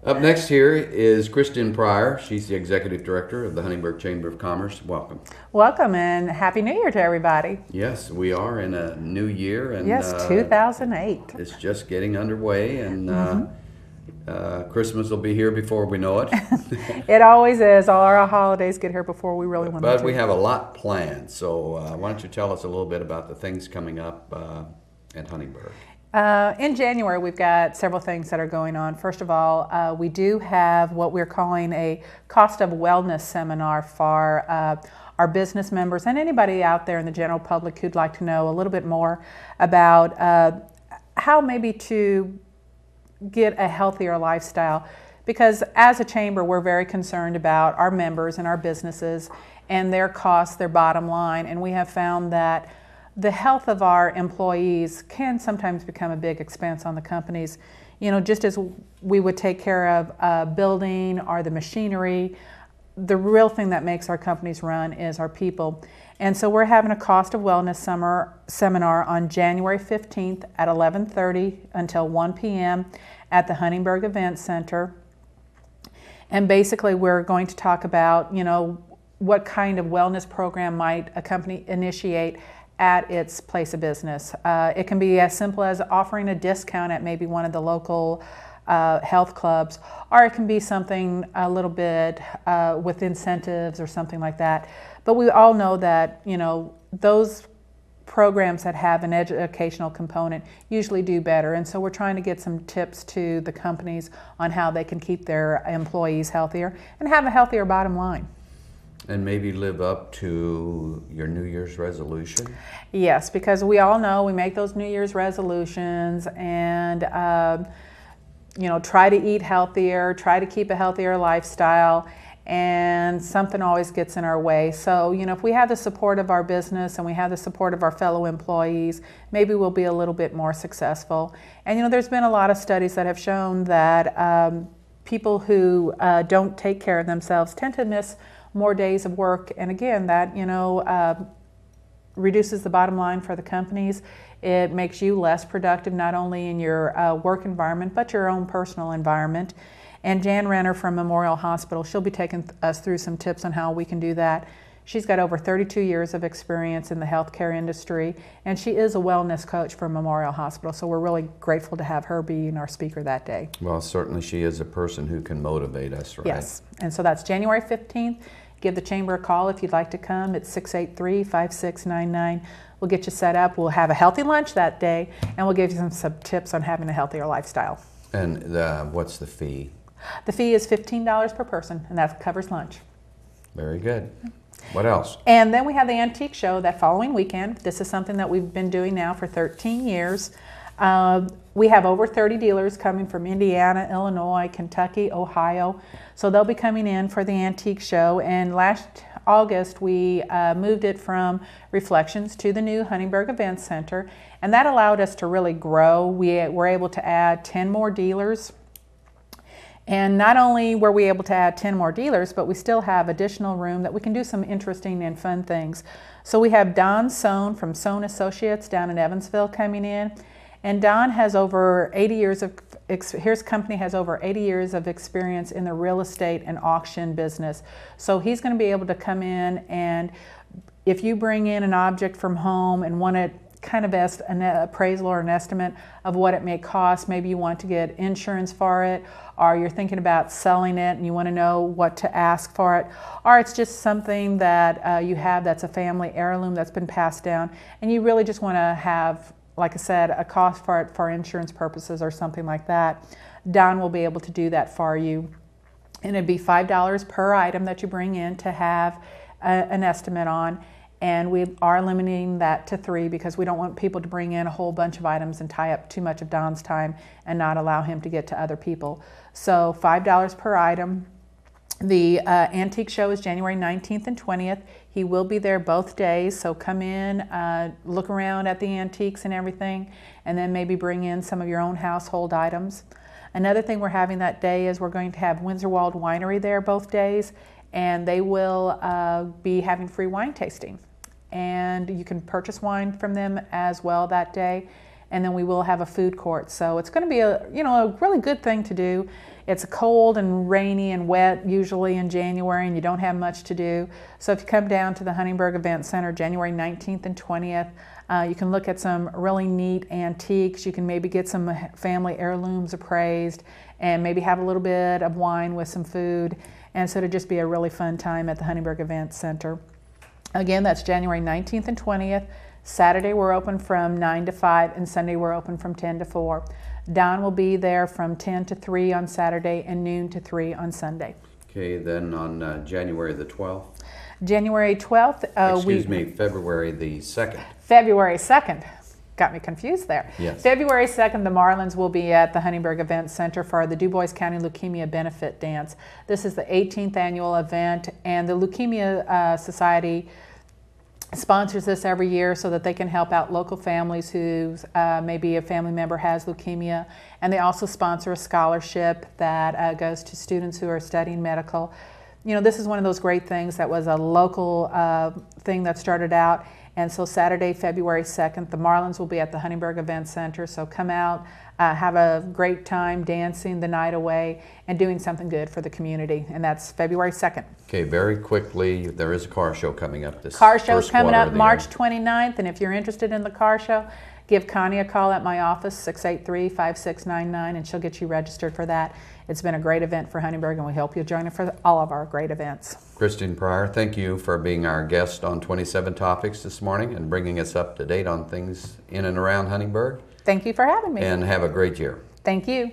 Up next here is Kristen Pryor. She's the Executive Director of the Huntingburg Chamber of Commerce. Welcome. Welcome and Happy New Year to everybody. Yes, we are in a new year. And yes, 2008. It's just getting underway, and Christmas will be here before we know it. It always is. All our holidays get here before we really want them to. But we have a lot planned, so why don't you tell us a little bit about the things coming up at Huntingburg? In January, we've got several things that are going on. First of all, we do have what we're calling a cost of wellness seminar for our business members and anybody out there in the general public who'd like to know a little bit more about how maybe to get a healthier lifestyle. Because as a chamber, we're very concerned about our members and our businesses and their costs, their bottom line, and we have found that the health of our employees can sometimes become a big expense on the companies. You know, just as we would take care of a building or the machinery, the real thing that makes our companies run is our people. And so we're having a cost of wellness seminar on January 15th at 11:30 until 1 p.m. at the Huntingburg Event Center. And basically we're going to talk about, you know, what kind of wellness program might a company initiate at its place of business. It can be as simple as offering a discount at maybe one of the local health clubs, or it can be something a little bit with incentives or something like that. But we all know that, you know, those programs that have an educational component usually do better. And so we're trying to get some tips to the companies on how they can keep their employees healthier and have a healthier bottom line. And maybe live up to your New Year's resolution? Yes, because we all know we make those New Year's resolutions and, you know, try to eat healthier, try to keep a healthier lifestyle, and something always gets in our way. So, you know, if we have the support of our business and we have the support of our fellow employees, maybe we'll be a little bit more successful. And, you know, there's been a lot of studies that have shown that people who don't take care of themselves tend to miss more days of work, and again, that, you know, reduces the bottom line for the companies. It makes you less productive, not only in your work environment, but your own personal environment. And Jan Renner from Memorial Hospital, she'll be taking us through some tips on how we can do that. She's got over 32 years of experience in the healthcare industry, and she is a wellness coach for Memorial Hospital, so we're really grateful to have her being our speaker that day. Well, certainly she is a person who can motivate us, right? Yes, and so that's January 15th. Give the chamber a call if you'd like to come. It's 683-5699. We'll get you set up. We'll have a healthy lunch that day, and we'll give you some tips on having a healthier lifestyle. And what's the fee? The fee is $15 per person, and that covers lunch. Very good. What else? And then we have the antique show that following weekend. This is something that we've been doing now for 13 years. We have over 30 dealers coming from Indiana, Illinois, Kentucky, Ohio. So they'll be coming in for the antique show. And last August, we moved it from Reflections to the new Huntingburg Event Center. And that allowed us to really grow. We were able to add 10 more dealers. And not only were we able to add 10 more dealers, but we still have additional room that we can do some interesting and fun things. So we have Don Sohn from Sohn Associates down in Evansville coming in. And Don has over 80 years of, his company has over 80 years of experience in the real estate and auction business. So he's going to be able to come in, and if you bring in an object from home and want to kind of an appraisal or an estimate of what it may cost, maybe you want to get insurance for it, or you're thinking about selling it and you want to know what to ask for it, or it's just something that you have that's a family heirloom that's been passed down, and you really just want to have, like I said, a cost for it for insurance purposes or something like that, Don will be able to do that for you. And it'd be $5 per item that you bring in to have an estimate on. And we are limiting that to 3 because we don't want people to bring in a whole bunch of items and tie up too much of Don's time and not allow him to get to other people. So $5 per item. The antique show is January 19th and 20th. He will be there both days, so come in, look around at the antiques and everything, and then maybe bring in some of your own household items. Another thing we're having that day is we're going to have Windsor Wald Winery there both days, and they will be having free wine tasting. And you can purchase wine from them as well that day. And then we will have a food court. So it's going to be a really good thing to do. It's cold and rainy and wet usually in January, and you don't have much to do. So if you come down to the Huntingburg Event Center January 19th and 20th, you can look at some really neat antiques. You can maybe get some family heirlooms appraised and maybe have a little bit of wine with some food. And so it'll just be a really fun time at the Huntingburg Event Center. Again, that's January 19th and 20th. Saturday we're open from 9 to 5 and Sunday we're open from 10 to 4. Don will be there from 10 to 3 on Saturday and noon to 3 on Sunday. Okay, then on January the 12th. January 12th. February the 2nd. February 2nd. Got me confused there. Yes. February 2nd, the Marlins will be at the Huntingburg Event Center for the Du Bois County Leukemia Benefit Dance. This is the 18th annual event, and the Leukemia Society sponsors this every year so that they can help out local families who maybe a family member has leukemia. And they also sponsor a scholarship that goes to students who are studying medical. You know, this is one of those great things that was a local thing that started out. And so Saturday, February 2nd, the Marlins will be at the Huntingburg Event Center. So come out, have a great time dancing the night away and doing something good for the community. And that's February 2nd. Okay, very quickly, there is a car show coming up this Car show's first coming quarter up of the March year. 29th. And if you're interested in the car show, give Connie a call at my office, 683-5699, and she'll get you registered for that. It's been a great event for Huntingburg, and we hope you'll join us for all of our great events. Christine Pryor, thank you for being our guest on 27 Topics this morning and bringing us up to date on things in and around Huntingburg. Thank you for having me. And have a great year. Thank you.